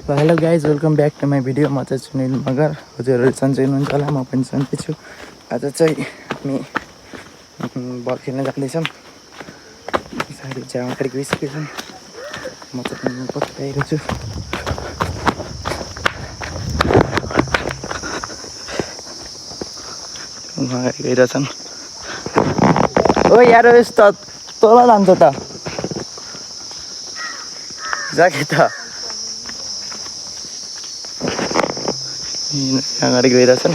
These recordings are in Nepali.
Hello guys, welcome back to my video. म चाहिँ सुनिल मगर। हजुरहरू सन्चै हुनुहुन्छ होला, म पनि सन्चै छु। आज चाहिँ हामी बल खेल्न जाँदैछौँ। साढे चाहिँ अगाडि गइसकेछौँ। म चाहिँ पत्याइरहेको छु। अगाडि गइरहेछन्। ओ यार, यस्तो तल जान्छ त जाके त अगाडि गइरहेछन्।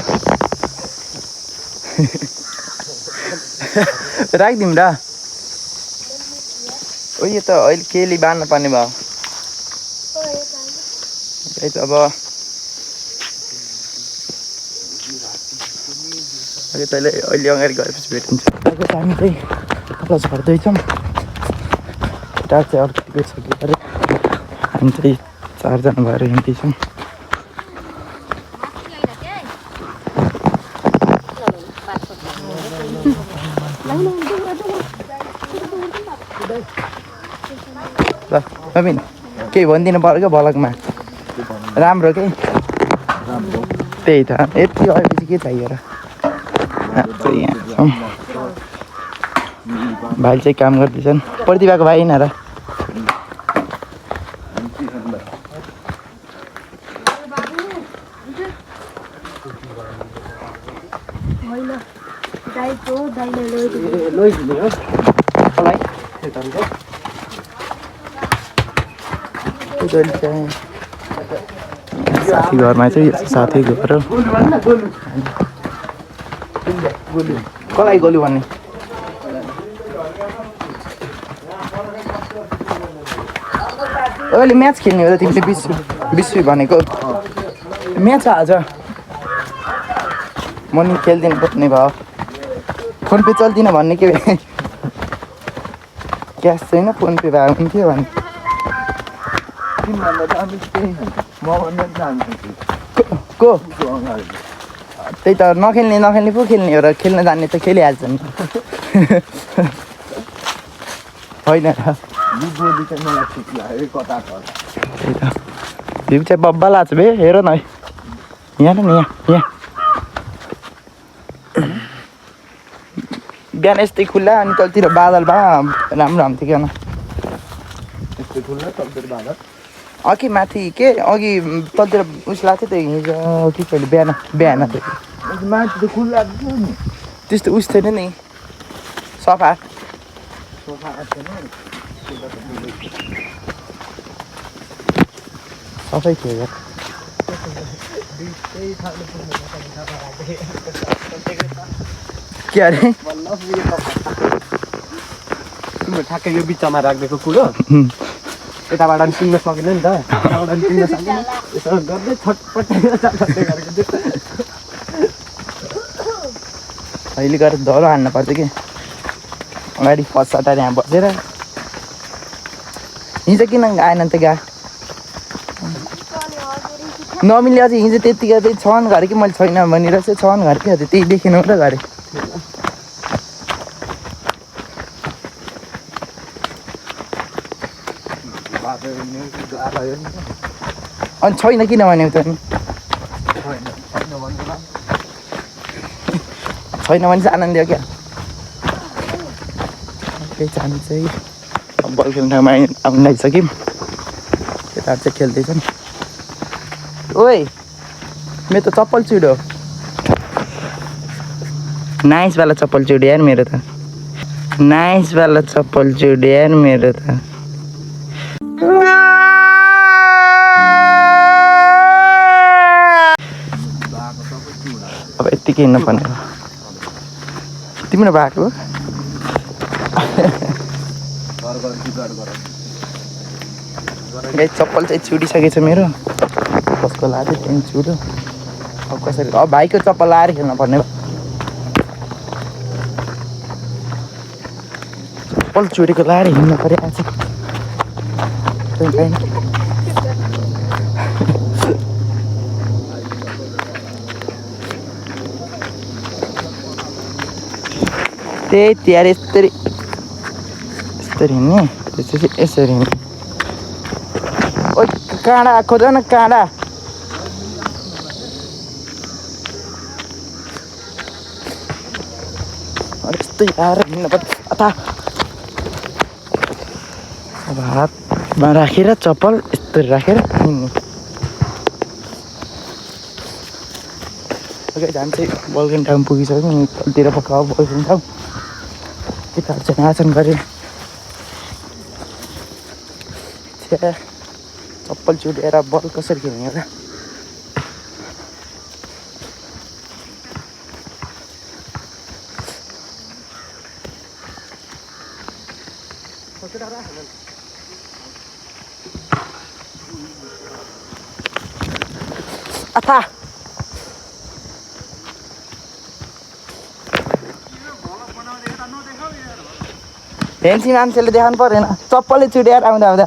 राखिदिउँ र। ओ यो त अहिले केली बाँध्नु पर्ने भयो। अब तैँले अहिले अगाडि गएपछि भेटिन्छ। अहिले चाहिँ हामी चाहिँ तल झर्दैछौँ। केटा चाहिँ अर्को गइसक्यो अरे। हामी चाहिँ 4 जना भएर हिँड्दैछौँ। ल नवीन, केही भनिदिनु पर्यो क्या भ्लगमा। राम्रो के त्यही त, यति अहिलेपछि के चाहियो र। यहाँ छौँ। भाइ चाहिँ काम गर्दैछन्। प्रतिभाको भाइ होइन र। साथी घरमा चाहिँ साथी घर कसलाई गोली भन्ने। अहिले म्याच खेल्ने हो त तिमीले? विश्व भनेको म्याच आज म नि खेलिदिनु पर्ने भयो। फोन पे चल्दिनँ भन्ने के क्यास छैन, फोन पे भए हुन्थ्यो भने। को त्यही त, नखेल्ने पो खेल्ने हो र। खेल्न जान्ने त खेलिहाल्छ नि। होइन र। त्यही त, भ्यू चाहिँ बब्बा लाग्छ बे। हेर न यहाँ न यहाँ बिहान यस्तै खुल्ला अनि तलतिर बादल भए राम्रो हुन्थ्यो क्या। अघि माथि के अघि तलतिर उस लाग्थ्यो त हिजो कि कहिले बिहान माथि त खुल्ला त्यस्तो उस थिएन नि। सफा सफै थियो। के अरे तिम्रो ठ्याक्कै यो बिचमा राखिदिएको कुरो यताबाट पनि पिङ्न सकेन नि त। यताबाट पनि पिङ्न सकेन। यसो गर्दै छटपट्टै गरेको थियो। अहिले गएर धरो हान्नु पर्छ कि अगाडि पछाडि यहाँ बसेर। हिजो किन आएन त गा नमिले अझै। हिजो त्यतिकै चाहिँ 6 घर कि मैले छैन भनेर चाहिँ 6 घर के त्यही देखेन र घरे। अनि छैन किन भनेको त? छैन भने चाहिँ आनन्द हो क्या। त्यही चाहिँ चाहिँ बल खेल्ने ठाउँमा आउनु लागिसक्यौँ। केटाहरू चाहिँ खेल्दैछन्। ओए मेरो त चप्पल चुड्यो। नाइस वाला चप्पल चुड्यो यार मेरो त। नाइस वाला चप्पल चुड्यो यार मेरो त। अब यत्तिकै हिँड्नु पर्ने हो। तिम्रो भएको चप्पल चाहिँ छुटिसकेछ मेरो। कसको लाएर त्यहाँ छुट्यो। अब कसरी अब भाइको चप्पल लाएर खेल्नु पर्ने भयो। चप्पल चुडेको लाएर हिँड्नु पऱ्यो आज। त्यही तिहार यसरी हिँड्ने त्यसपछि यसरी हिँड्ने। काँडा खोज न काँडा यस्तो यार अथा अब हातमा राखेर चप्पल यस्तो राखेर हिँड्नु झन् चाहिँ बल्किन ठाउँ पुगिसक्यो नि तलतिर पक्क बल्किन ठाउँ केटाहरू चाहिँ नाचन गरे चप्पल चुडेर बल कसरी खेल्ने होला अथा फेन्सी मान्छेले देखाउनु परेन चप्पलले चुडेर आउँदा आउँदा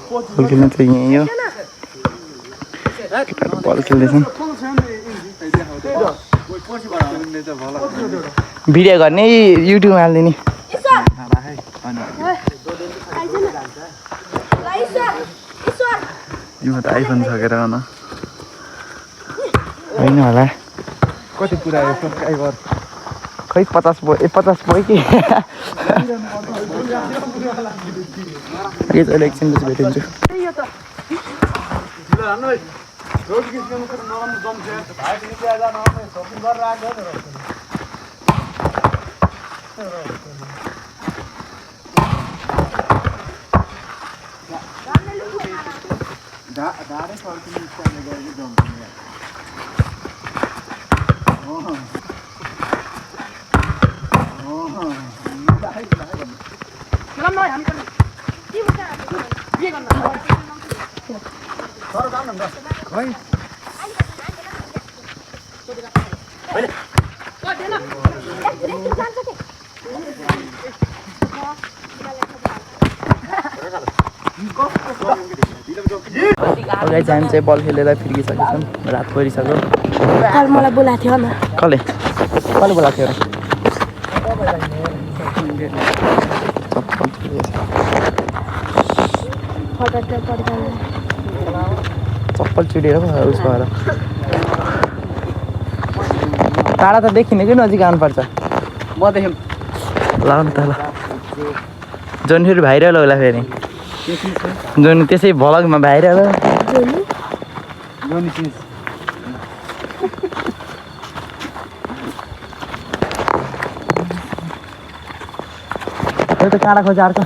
बल खेल्नु चाहिँ यहीँ हो केटाहरू बल खेल्दैछन् भिडियो गर्ने युट्युबमा हालिदिने तिम्रो त आइफोन सकेर न होइन होला कति पुऱ्यायो सब्सक्राइबर खै 50 भयो कि चाहिँ एकछिनपछि भेटिन्छु अगाडि हामी चाहिँ बल खेलेर फिर्किसकेछौँ रात परिसक्यो मलाई बोलाएको थियो कसले बोलाएको थियो चप्पल चुडेर पो उसको भएर टाढा त देखिने कि नजिक आउनुपर्छ म देख्यौँ ल न त ल जुन फेरि भाइरल होला फेरि जुन त्यसै भ्लगमा भाइरल त काँडा खोज अर्को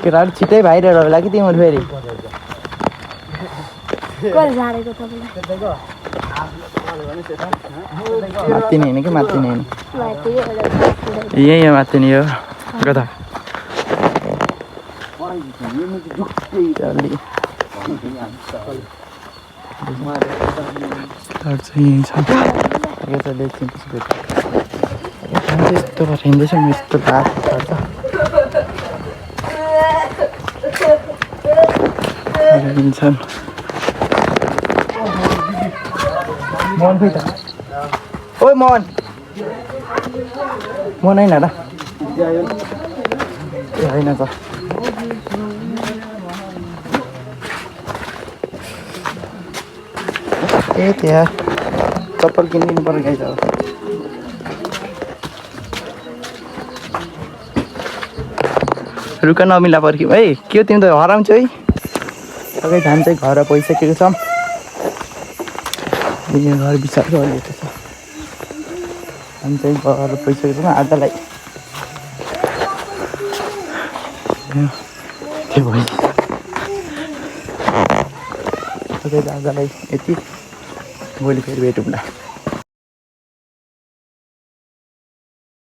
केटाहरू छिट्टै भाइरल होला कि तिम्रो फेरि माथि नै होइन कि माथि नै होइन यहीँ हो माथि नै हो कता यहीँ छ यस्तो हिँड्दैछ म यस्तो घाट छन् मोहन खोइ त ओइ मोहन मोहन होइन र होइन त ए त्यहाँ चप्पल किनिदिनु पर्यो गाई त रुख नमिला पर्ख्यौ है के हो तिमी त हराउँछौ है अगाडि धान चाहिँ घर पैसकेको छ यहाँ घर बिचारको अलिकति छ हामी चाहिँ घर पैसकेको छ आधालाई त्यो भयो आधालाई यति भोलि फेरि भेटौँ न